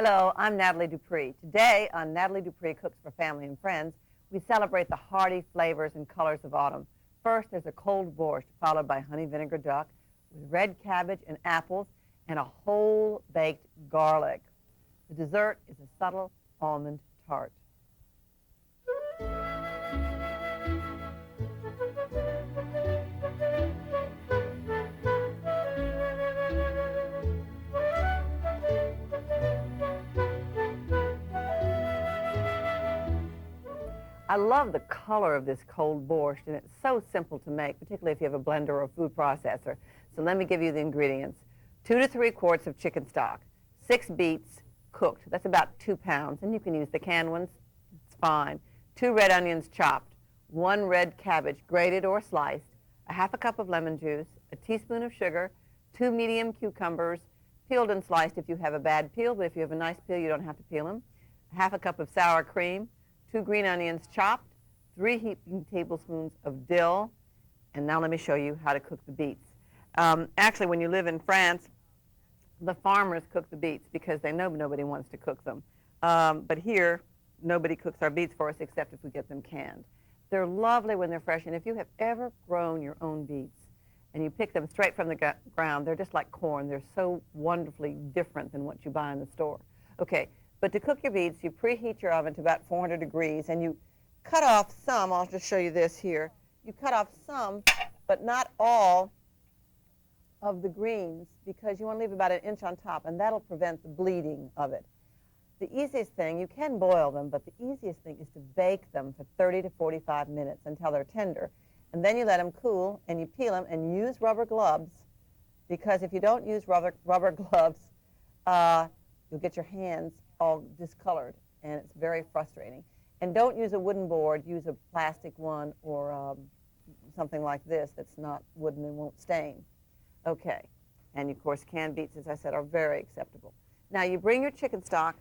Hello, I'm Nathalie Dupree. Today on Nathalie Dupree Cooks for Family and Friends, we celebrate the hearty flavors and colors of autumn. First, there's a cold borscht, followed by honey vinegar duck with red cabbage and apples and a whole baked garlic. The dessert is a subtle almond tart. I love the color of this cold borscht, and it's so simple to make, particularly if you have a blender or a food processor. So let me give you the ingredients. 2 to 3 quarts of chicken stock, 6 beets cooked, that's about 2 pounds, and you can use the canned ones, it's fine. 2 red onions chopped, 1 red cabbage grated or sliced, a half a cup of lemon juice, a teaspoon of sugar, 2 medium cucumbers, peeled and sliced if you have a bad peel, but if you have a nice peel, you don't have to peel them, a half a cup of sour cream, 2 green onions chopped, 3 heaping tablespoons of dill, and now let me show you how to cook the beets. Actually, when you live in France, the farmers cook the beets because they know nobody wants to cook them. But here, nobody cooks our beets for us except if we get them canned. They're lovely when they're fresh, and if you have ever grown your own beets and you pick them straight from the ground, they're just like corn. They're so wonderfully different than what you buy in the store. Okay. But to cook your beets, you preheat your oven to about 400 degrees, and you cut off some. I'll just show you this here. You cut off some, but not all of the greens, because you want to leave about 1 inch on top, and that'll prevent the bleeding of it. The easiest thing, you can boil them, but the easiest thing is to bake them for 30 to 45 minutes until they're tender. And then you let them cool, and you peel them, and use rubber gloves, because if you don't use rubber gloves, you'll get your hands all discolored, and it's very frustrating. And don't use a wooden board, use a plastic one or something like this that's not wooden and won't stain. Okay, and of course canned beets, as I said, are very acceptable. Now you bring your chicken stock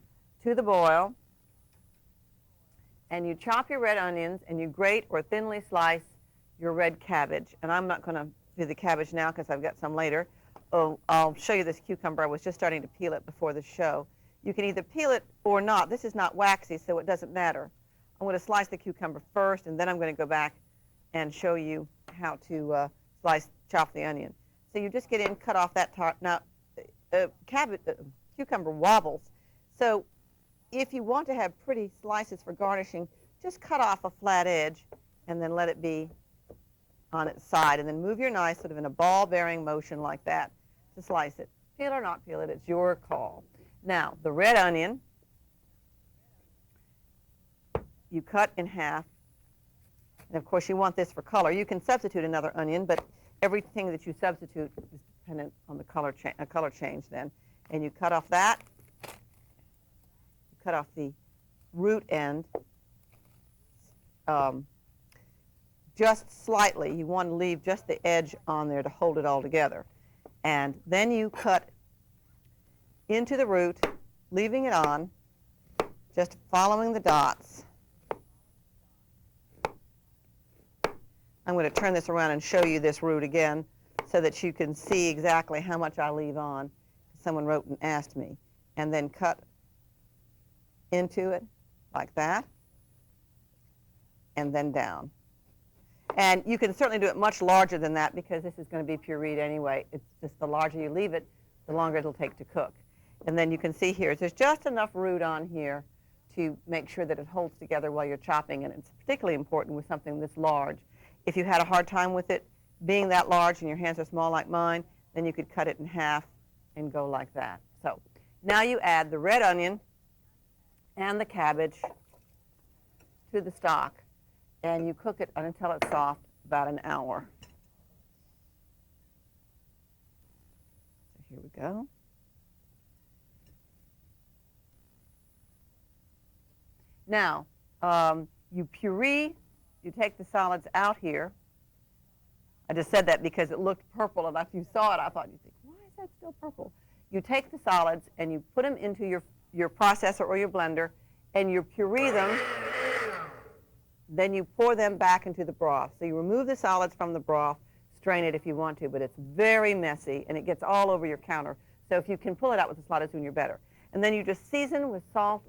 to the boil, and you chop your red onions, and you grate or thinly slice your red cabbage. And I'm not going to do the cabbage now because I've got some later. Oh, I'll show you this cucumber. I was just starting to peel it before the show. You can either peel it or not. This is not waxy, so it doesn't matter. I'm going to slice the cucumber first, and then I'm going to go back and show you how to chop the onion. So you just get in, cut off that top. Now, cucumber wobbles. So if you want to have pretty slices for garnishing, just cut off a flat edge and then let it be on its side. And then move your knife sort of in a ball-bearing motion like that to slice it. Peel or not peel it, it's your call. Now, the red onion, you cut in half. And of course, you want this for color. You can substitute another onion, but everything that you substitute is dependent on the color change then. And you cut off that. You cut off the root end just slightly. You want to leave just the edge on there to hold it all together. And then you cut into the root, leaving it on, just following the dots. I'm going to turn this around and show you this root again so that you can see exactly how much I leave on. Someone wrote and asked me. And then cut into it like that, and then down. And you can certainly do it much larger than that because this is going to be pureed anyway. It's just the larger you leave it, the longer it'll take to cook. And then you can see here, there's just enough root on here to make sure that it holds together while you're chopping, and it's particularly important with something this large. If you had a hard time with it being that large and your hands are small like mine, then you could cut it in half and go like that. So now you add the red onion and the cabbage to the stock, and you cook it until it's soft, about an hour. So here we go. Now, you puree, you take the solids out here. I just said that because it looked purple, and if you saw it, I thought, you'd think, why is that still purple? You take the solids, and you put them into your processor or your blender, and you puree them. Then you pour them back into the broth. So you remove the solids from the broth, strain it if you want to, but it's very messy, and it gets all over your counter. So if you can pull it out with a slotted spoon, you're better. And then you just season with salt,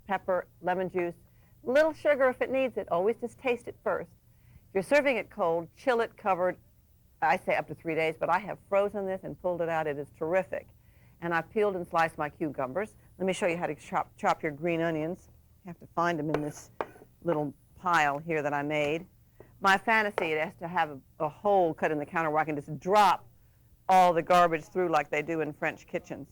pepper, lemon juice, little sugar if it needs it. Always just taste it first. If you're serving it cold, chill it covered, I say up to 3 days, but I have frozen this and pulled it out. It is terrific. And I've peeled and sliced my cucumbers. Let me show you how to chop your green onions. You have to find them in this little pile here that I made. My fantasy, it has to have a hole cut in the counter where I can just drop all the garbage through like they do in French kitchens.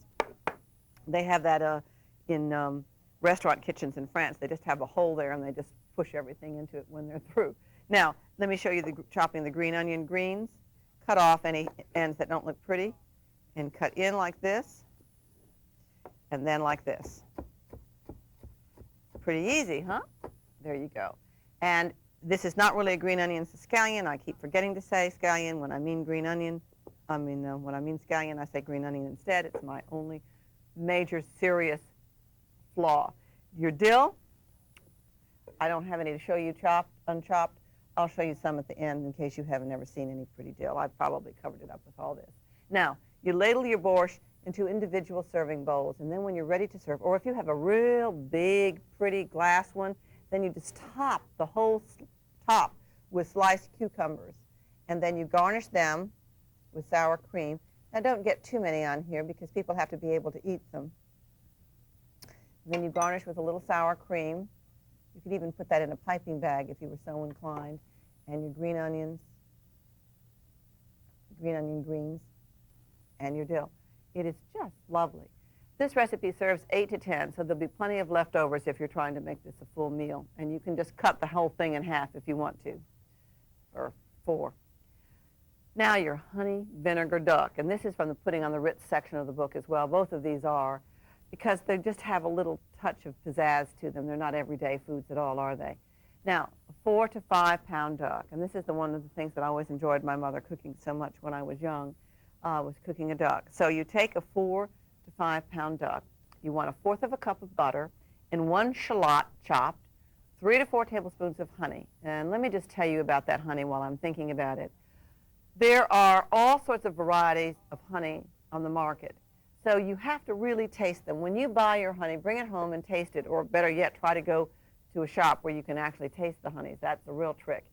They have that in restaurant kitchens in France. They just have a hole there and they just push everything into it when they're through. Now, let me show you chopping the green onion greens. Cut off any ends that don't look pretty and cut in like this and then like this. Pretty easy, huh? There you go. And this is not really a green onion, it's a scallion. I keep forgetting to say scallion when I mean green onion. When I mean scallion, I say green onion instead. It's my only major serious flaw. Your dill, I don't have any to show you unchopped. I'll show you some at the end in case you haven't ever seen any pretty dill. I've probably covered it up with all this. Now, you ladle your borscht into individual serving bowls, and then when you're ready to serve, or if you have a real big, pretty glass one, then you just top the whole top with sliced cucumbers, and then you garnish them with sour cream. Now, don't get too many on here because people have to be able to eat them. And then you garnish with a little sour cream. You could even put that in a piping bag if you were so inclined. And your green onions, green onion greens, and your dill. It is just lovely. This recipe serves 8 to 10, so there'll be plenty of leftovers if you're trying to make this a full meal. And you can just cut the whole thing in half if you want to, or 4. Now your honey vinegar duck, and this is from the Putting on the Ritz section of the book as well. Both of these are, because they just have a little touch of pizzazz to them. They're not everyday foods at all, are they? Now, a 4 to 5 pound duck, and this is one of the things that I always enjoyed my mother cooking so much when I was young, was cooking a duck. So you take a 4 to 5 pound duck. You want 1/4 of a cup of butter and 1 shallot chopped, 3 to 4 tablespoons of honey. And let me just tell you about that honey while I'm thinking about it. There are all sorts of varieties of honey on the market. So you have to really taste them. When you buy your honey, bring it home and taste it, or better yet, try to go to a shop where you can actually taste the honeys. That's the real trick,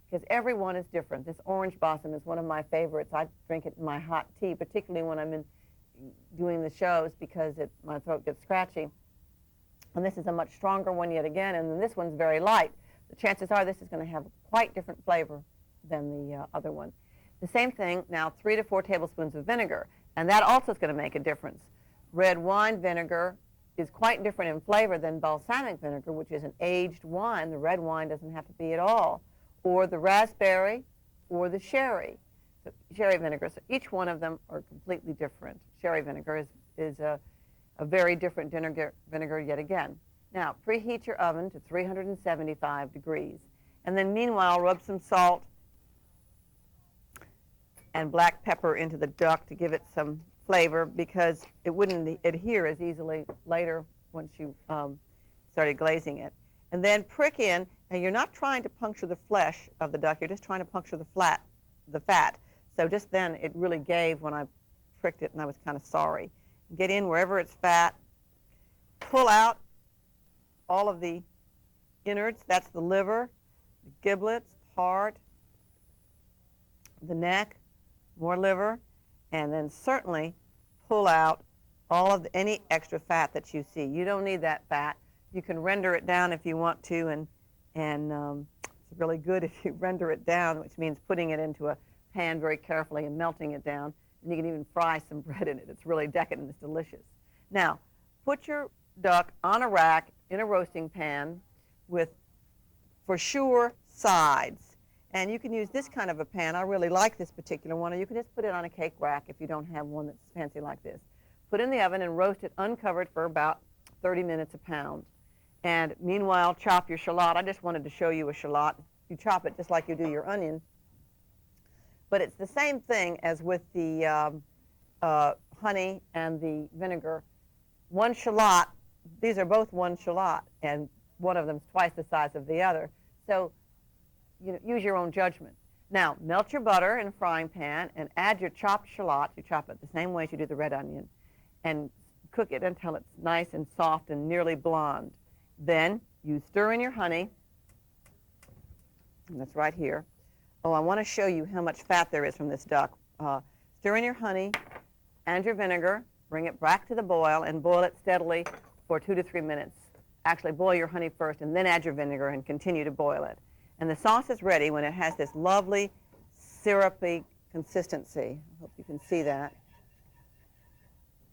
because every one is different. This orange blossom is one of my favorites. I drink it in my hot tea, particularly when I'm doing the shows, because my throat gets scratchy. And this is a much stronger one yet again, and then this one's very light. The chances are this is going to have a quite different flavor than the other one. The same thing, now 3 to 4 tablespoons of vinegar, and that also is going to make a difference. Red wine vinegar is quite different in flavor than balsamic vinegar, which is an aged wine. The red wine doesn't have to be at all, or the raspberry, or the sherry. So sherry vinegar. So each one of them are completely different. Sherry vinegar is a very different vinegar yet again. Now, preheat your oven to 375 degrees. And then meanwhile, rub some salt and black pepper into the duck to give it some flavor, because it wouldn't adhere as easily later once you started glazing it. And then prick in, and you're not trying to puncture the flesh of the duck, you're just trying to puncture the fat. So just then it really gave when I pricked it, and I was kind of sorry. Get in wherever it's fat, pull out all of the innards. That's the liver, the giblets, heart, the neck, more liver, and then certainly pull out all of any extra fat that you see. You don't need that fat. You can render it down if you want to, and it's really good if you render it down, which means putting it into a pan very carefully and melting it down. And you can even fry some bread in it. It's really decadent. It's delicious. Now, put your duck on a rack in a roasting pan with, for sure, sides. And you can use this kind of a pan. I really like this particular one. Or you can just put it on a cake rack if you don't have one that's fancy like this. Put it in the oven and roast it uncovered for about 30 minutes a pound. And meanwhile, chop your shallot. I just wanted to show you a shallot. You chop it just like you do your onion. But it's the same thing as with the honey and the vinegar. 1 shallot, these are both 1 shallot, and one of them is twice the size of the other. So use your own judgment. Now, melt your butter in a frying pan and add your chopped shallot. You chop it the same way as you do the red onion. And cook it until it's nice and soft and nearly blonde. Then you stir in your honey, and that's right here. Oh, I want to show you how much fat there is from this duck. Stir in your honey and your vinegar, bring it back to the boil, and boil it steadily for 2 to 3 minutes. Actually, boil your honey first and then add your vinegar and continue to boil it. And the sauce is ready when it has this lovely syrupy consistency. I hope you can see that.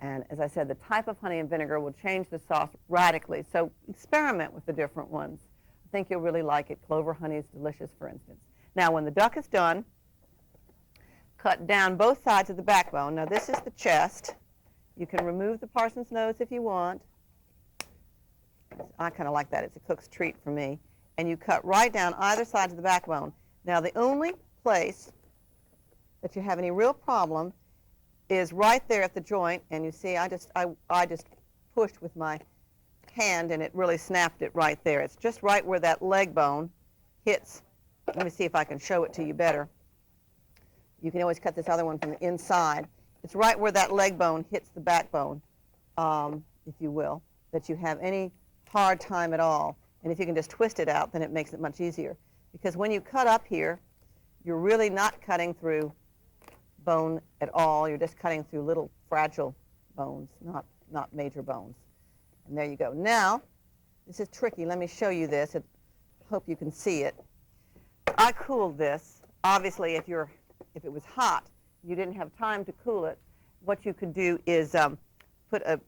And as I said, the type of honey and vinegar will change the sauce radically. So experiment with the different ones. I think you'll really like it. Clover honey is delicious, for instance. Now, when the duck is done, cut down both sides of the backbone. Now, this is the chest. You can remove the parson's nose if you want. I kind of like that. It's a cook's treat for me. And you cut right down either side of the backbone. Now, the only place that you have any real problem is right there at the joint. And you see, I just pushed with my hand, and it really snapped it right there. It's just right where that leg bone hits. Let me see if I can show it to you better. You can always cut this other one from the inside. It's right where that leg bone hits the backbone, if you will, that you have any hard time at all. And if you can just twist it out, then it makes it much easier. Because when you cut up here, you're really not cutting through bone at all. You're just cutting through little fragile bones, not major bones. And there you go. Now, this is tricky. Let me show you this. I hope you can see it. I cooled this. Obviously, if it was hot, you didn't have time to cool it, what you could do is put a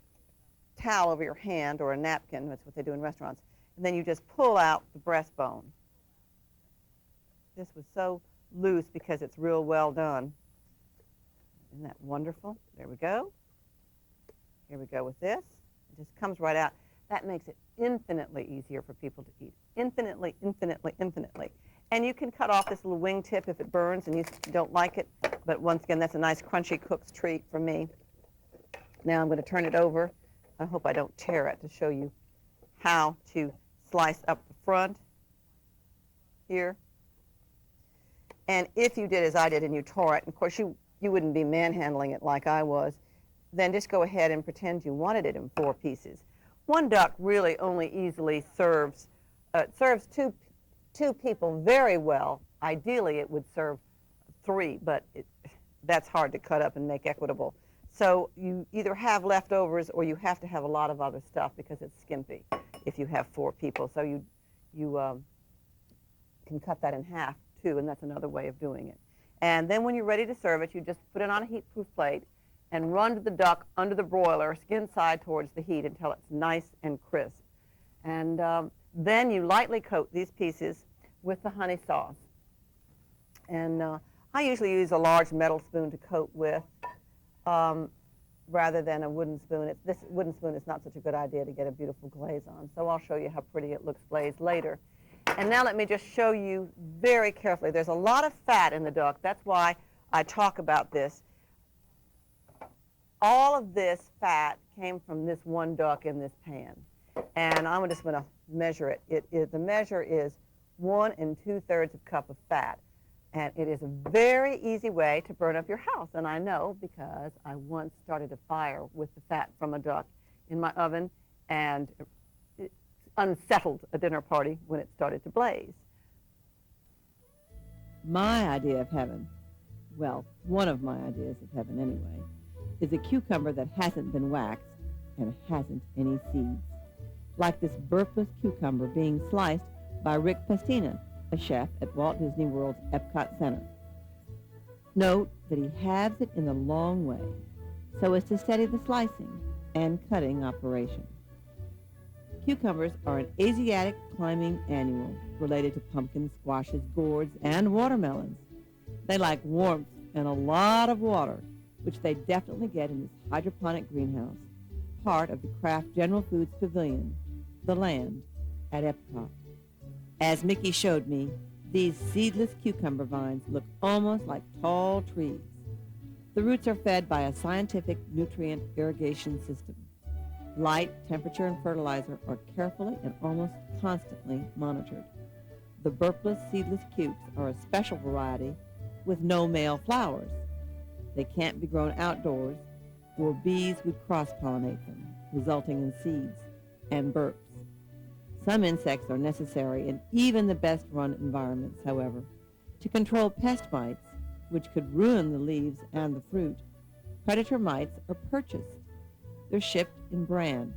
towel over your hand or a napkin. That's what they do in restaurants. And then you just pull out the breastbone. This was so loose because it's real well done. Isn't that wonderful? There we go. Here we go with this. It just comes right out. That makes it infinitely easier for people to eat. Infinitely, infinitely, infinitely. And you can cut off this little wingtip if it burns and you don't like it. But once again, that's a nice crunchy cook's treat for me. Now I'm going to turn it over. I hope I don't tear it, to show you how to slice up the front here. And if you did as I did and you tore it, and of course you wouldn't be manhandling it like I was, then just go ahead and pretend you wanted it in 4 pieces. One duck really only easily serves two people very well. Ideally, it would serve 3, but that's hard to cut up and make equitable. So you either have leftovers or you have to have a lot of other stuff because it's skimpy if you have 4 people. So you can cut that in half too, and that's another way of doing it. And then when you're ready to serve it, you just put it on a heat-proof plate and run the duck under the broiler, skin side towards the heat until it's nice and crisp. And then you lightly coat these pieces with the honey sauce. And I usually use a large metal spoon to coat with rather than a wooden spoon. This wooden spoon is not such a good idea to get a beautiful glaze on. So I'll show you how pretty it looks glazed later. And now let me just show you very carefully. There's a lot of fat in the duck. That's why I talk about this. All of this fat came from this one duck in this pan. And I'm just going to measure it. The measure is 1 2/3 cup of fat. And it is a very easy way to burn up your house. And I know because I once started a fire with the fat from a duck in my oven, and it unsettled a dinner party when it started to blaze. My idea of heaven, well, one of my ideas of heaven anyway, is a cucumber that hasn't been waxed and hasn't any seeds. Like this burpless cucumber being sliced by Rick Pastina, a chef at Walt Disney World's Epcot Center. Note that he halves it in the long way so as to steady the slicing and cutting operation. Cucumbers are an Asiatic climbing annual related to pumpkins, squashes, gourds, and watermelons. They like warmth and a lot of water, which they definitely get in this hydroponic greenhouse, part of the Kraft General Foods Pavilion, the land at Epcot. As Mickey showed me, these seedless cucumber vines look almost like tall trees. The roots are fed by a scientific nutrient irrigation system. Light, temperature, and fertilizer are carefully and almost constantly monitored. The burpless seedless cukes are a special variety with no male flowers. They can't be grown outdoors, or bees would cross-pollinate them, resulting in seeds and burps. Some insects are necessary in even the best-run environments, however. To control pest mites, which could ruin the leaves and the fruit, predator mites are purchased. They're shipped in bran.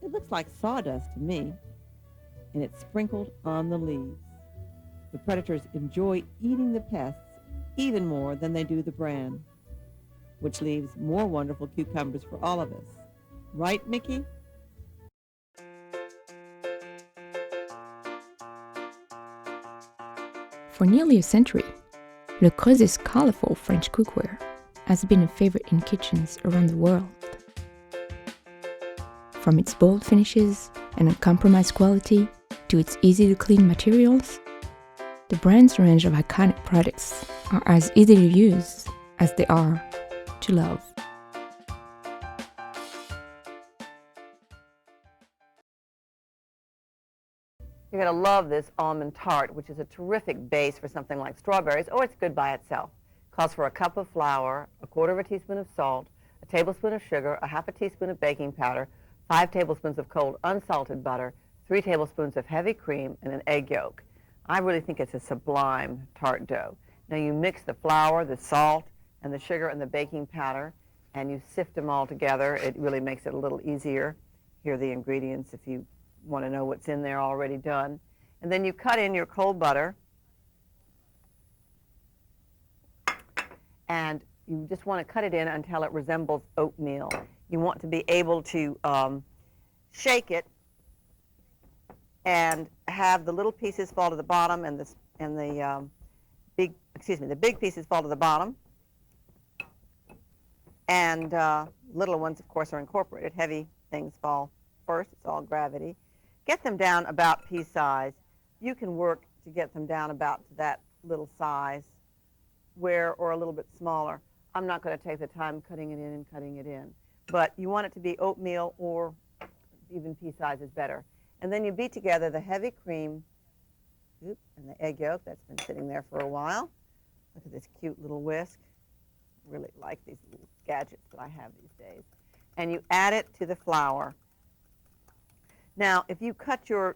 It looks like sawdust to me, and it's sprinkled on the leaves. The predators enjoy eating the pests even more than they do the bran, which leaves more wonderful cucumbers for all of us. Right, Mickey? For nearly a century, LeCreuset's colorful French cookware has been a favorite in kitchens around the world. From its bold finishes and uncompromised quality to its easy-to-clean materials, the brand's range of iconic products are as easy to use as they are to love. You're going to love this almond tart, which is a terrific base for something like strawberries, or it's good by itself. Calls for a cup of flour, a quarter of a teaspoon of salt, a tablespoon of sugar, a half a teaspoon of baking powder, 5 tablespoons of cold unsalted butter, 3 tablespoons of heavy cream, and an egg yolk. I really think it's a sublime tart dough. Now you mix the flour, the salt, and the sugar and the baking powder, and you sift them all together. It really makes it a little easier. Here are the ingredients if you want to know what's in there already done. And then you cut in your cold butter, and you just want to cut it in until it resembles oatmeal. You want to be able to shake it and have the little pieces fall to the bottom and the big pieces fall to the bottom, and little ones, of course, are incorporated. Heavy things fall first. It's all gravity. Get them down about pea size. You can work to get them down about to that little size, or a little bit smaller. I'm not going to take the time cutting it in and cutting it in. But you want it to be oatmeal, or even pea size is better. And then you beat together the heavy cream and the egg yolk that's been sitting there for a while. Look at this cute little whisk. Really like these little gadgets that I have these days. And you add it to the flour. Now, if you cut your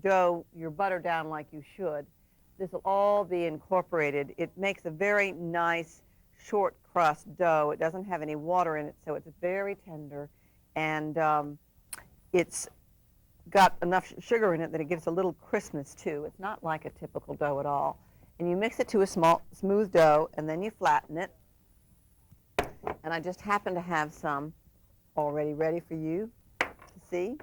dough, your butter down like you should, this will all be incorporated. It makes a very nice short crust dough. It doesn't have any water in it, so it's very tender, and it's got enough sugar in it that it gives a little crispness too. It's not like a typical dough at all. And you mix it to a smooth dough, and then you flatten it. And I just happen to have some already ready for you to see.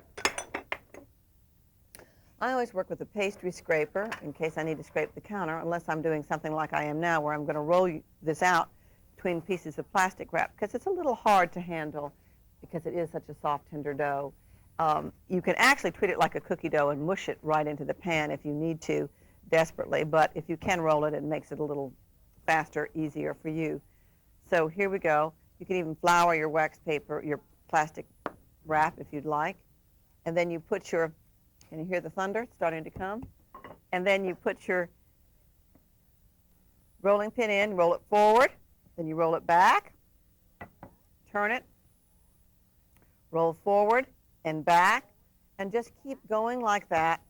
I always work with a pastry scraper in case I need to scrape the counter, unless I'm doing something like I am now, where I'm going to roll this out between pieces of plastic wrap, because it's a little hard to handle because it is such a soft, tender dough. You can actually treat it like a cookie dough and mush it right into the pan if you need to desperately, but if you can roll it, it makes it a little faster, easier for you. So here we go. You can even flour your wax paper, your plastic wrap if you'd like, and then you put your, can you hear the thunder? It's starting to come. And then you put your rolling pin in, roll it forward, then you roll it back, turn it, roll forward and back, and just keep going like that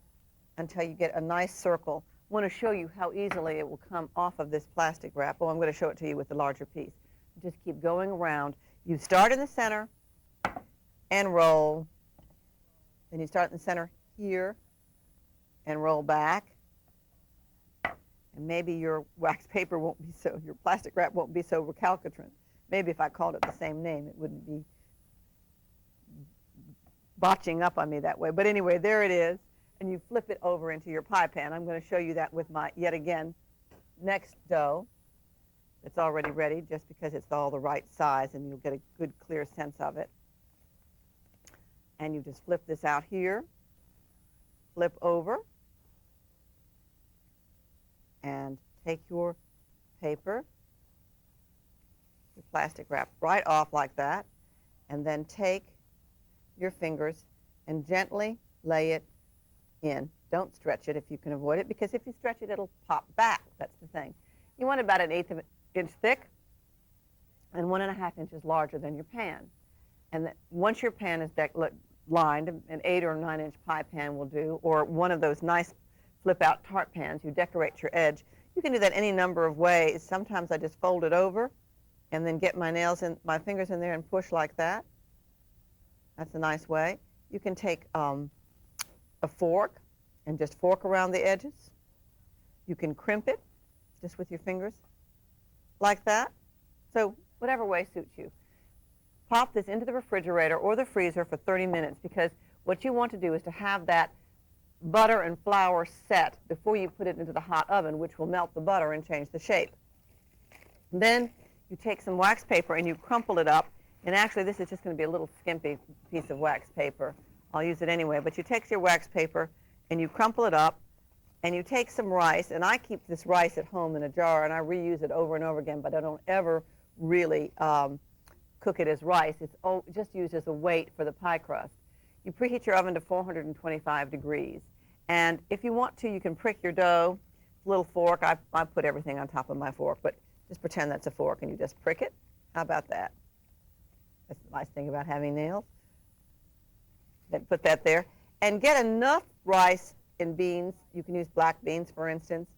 until you get a nice circle. I want to show you how easily it will come off of this plastic wrap. Oh, I'm going to show it to you with the larger piece. Just keep going around. You start in the center and roll. Then you start in the center here and roll back. And maybe your wax paper won't be so, your plastic wrap won't be so recalcitrant. Maybe if I called it the same name, it wouldn't be botching up on me that way. But anyway, there it is. And you flip it over into your pie pan. I'm going to show you that with my, yet again, next dough. It's already ready, just because it's all the right size, and you'll get a good, clear sense of it. And you just flip this out here, flip over, and take your paper, your plastic wrap right off like that, and then take your fingers and gently lay it in. Don't stretch it if you can avoid it, because if you stretch it, it'll pop back. That's the thing. You want about 1/8 of an inch thick and 1.5 inches larger than your pan. And once your pan is lined, an 8 or 9-inch pie pan will do, or one of those nice flip-out tart pans, you decorate your edge. You can do that any number of ways. Sometimes I just fold it over and then get my fingers in there and push like that. That's a nice way. You can take a fork and just fork around the edges. You can crimp it just with your fingers like that. So whatever way suits you. Pop this into the refrigerator or the freezer for 30 minutes because what you want to do is to have that butter and flour set before you put it into the hot oven, which will melt the butter and change the shape. And then you take some wax paper and you crumple it up. And actually, this is just going to be a little skimpy piece of wax paper. I'll use it anyway. But you take your wax paper and you crumple it up, and you take some rice. And I keep this rice at home in a jar, and I reuse it over and over again, but I don't ever really cook it as rice. It's just used as a weight for the pie crust. You preheat your oven to 425 degrees. And if you want to, you can prick your dough. A little fork. I put everything on top of my fork, but just pretend that's a fork, and you just prick it. How about that? That's the nice thing about having nails. Then put that there. And get enough rice and beans. You can use black beans, for instance,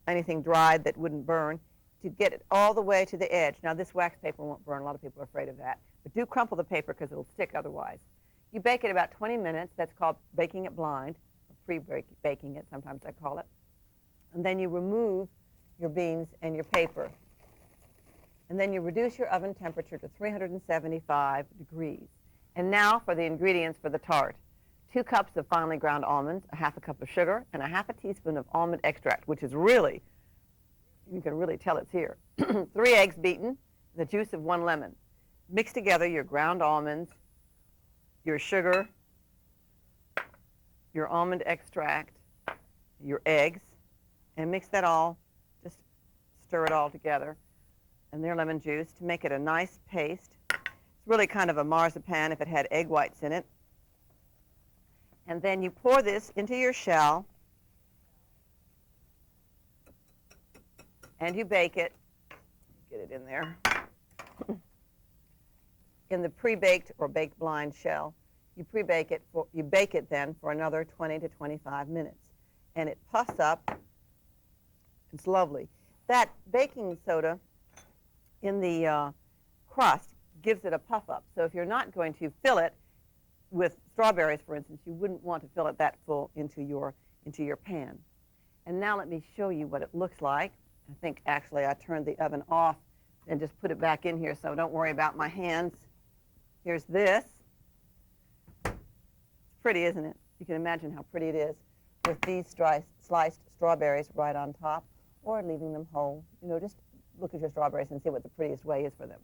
anything dried that wouldn't burn, to get it all the way to the edge. Now, this wax paper won't burn. A lot of people are afraid of that. But do crumple the paper because it'll stick otherwise. You bake it about 20 minutes. That's called baking it blind, or pre-baking it, sometimes I call it. And then you remove your beans and your paper. And then you reduce your oven temperature to 375 degrees. And now for the ingredients for the tart. 2 cups of finely ground almonds, a half a cup of sugar, and a half a teaspoon of almond extract, which is really, you can really tell it's here. 3 eggs beaten, the juice of 1 lemon. Mix together your ground almonds, your sugar, your almond extract, your eggs, and mix that all, just stir it all together, and their lemon juice to make it a nice paste. It's really kind of a marzipan if it had egg whites in it. And then you pour this into your shell, and you bake it. Get it in there. In the pre-baked or baked blind shell, you pre-bake it. You bake it then for another 20 to 25 minutes, and it puffs up. It's lovely. That baking soda in the crust gives it a puff up. So if you're not going to fill it with strawberries, for instance, you wouldn't want to fill it that full into your pan. And now let me show you what it looks like. I think actually I turned the oven off and just put it back in here, so don't worry about my hands. Here's this. It's pretty, isn't it? You can imagine how pretty it is with these sliced strawberries right on top, or leaving them whole. You know, just look at your strawberries and see what the prettiest way is for them.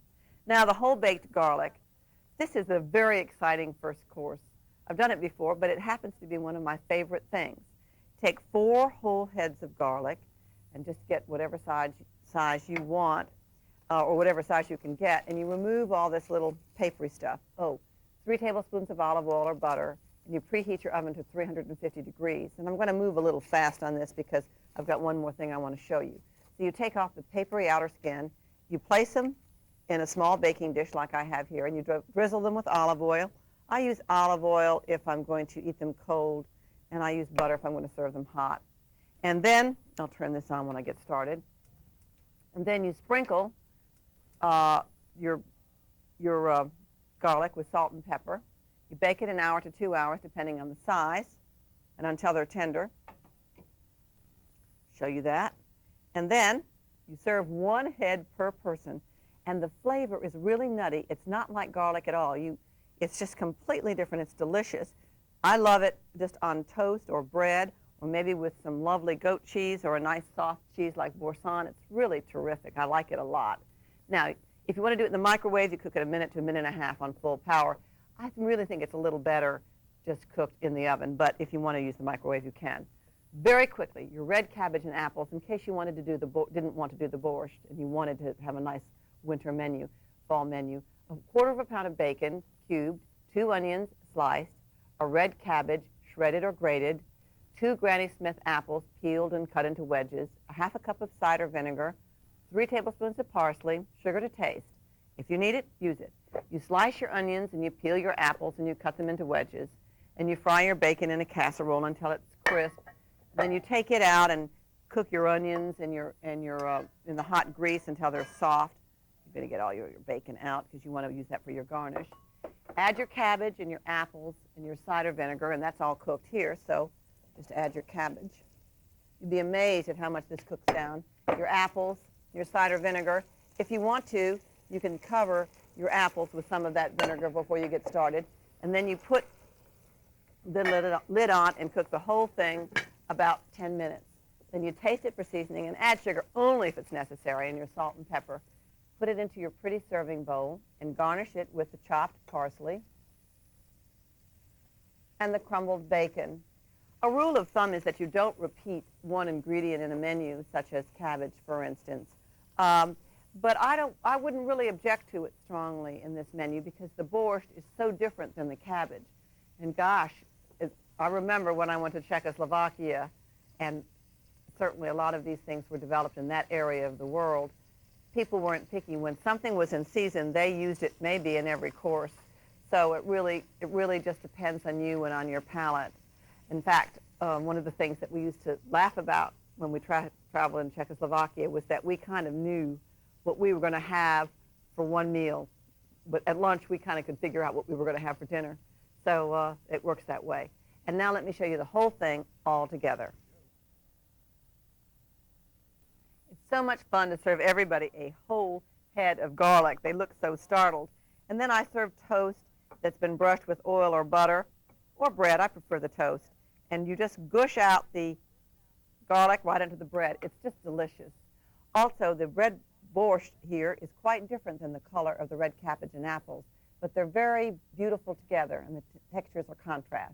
Now, the whole baked garlic. This is a very exciting first course. I've done it before, but it happens to be one of my favorite things. Take 4 whole heads of garlic and just get whatever size you want, or whatever size you can get, and you remove all this little papery stuff. 3 tablespoons of olive oil or butter, and you preheat your oven to 350 degrees. And I'm going to move a little fast on this because I've got one more thing I want to show you. So you take off the papery outer skin, you place them in a small baking dish like I have here, and you drizzle them with olive oil. I use olive oil if I'm going to eat them cold, and I use butter if I'm going to serve them hot. And then, I'll turn this on when I get started, and then you sprinkle your garlic with salt and pepper. You bake it 1 hour to 2 hours, depending on the size, and until they're tender. Show you that. And then you serve 1 head per person. And the flavor is really nutty. It's not like garlic at all. It's just completely different. It's delicious. I love it just on toast or bread, or maybe with some lovely goat cheese or a nice soft cheese like Boursin. It's really terrific. I like it a lot. Now, if you want to do it in the microwave, you cook it 1 minute to 1.5 minutes on full power. I really think it's a little better just cooked in the oven, but if you want to use the microwave, you can. Very quickly, your red cabbage and apples, in case you wanted to do didn't want to do the borscht and you wanted to have a nice winter menu, fall menu. 1/4 pound of bacon, cubed, 2 onions, sliced, a red cabbage, shredded or grated, 2 Granny Smith apples, peeled and cut into wedges, a 1/2 cup of cider vinegar, 3 tablespoons of parsley, sugar to taste. If you need it, use it. You slice your onions and you peel your apples and you cut them into wedges. And you fry your bacon in a casserole until it's crisp. Then you take it out and cook your onions in the hot grease until they're soft. You're going to get all your bacon out because you want to use that for your garnish. Add your cabbage and your apples and your cider vinegar, and that's all cooked here, so just add your cabbage. You'd be amazed at how much this cooks down. Your apples, your cider vinegar. If you want to, you can cover your apples with some of that vinegar before you get started, and then you put the lid on and cook the whole thing about 10 minutes. Then you taste it for seasoning and add sugar only if it's necessary, and your salt and pepper. Put it into your pretty serving bowl and garnish it with the chopped parsley and the crumbled bacon. A rule of thumb is that you don't repeat one ingredient in a menu, such as cabbage, for instance. But I wouldn't really object to it strongly in this menu because the borscht is so different than the cabbage. And gosh, I remember when I went to Czechoslovakia, and certainly a lot of these things were developed in that area of the world. People weren't picky. When something was in season, they used it maybe in every course. So it really just depends on you and on your palate. In fact, one of the things that we used to laugh about when we traveled in Czechoslovakia was that we kind of knew what we were going to have for one meal. But at lunch, we kind of could figure out what we were going to have for dinner. So it works that way. And now let me show you the whole thing all together. So much fun to serve everybody a whole head of garlic. They look so startled. And then I serve toast that's been brushed with oil or butter or bread. I prefer the toast. And you just gush out the garlic right into the bread. It's just delicious. Also, the red borscht here is quite different than the color of the red cabbage and apples, but they're very beautiful together, and the textures are contrast.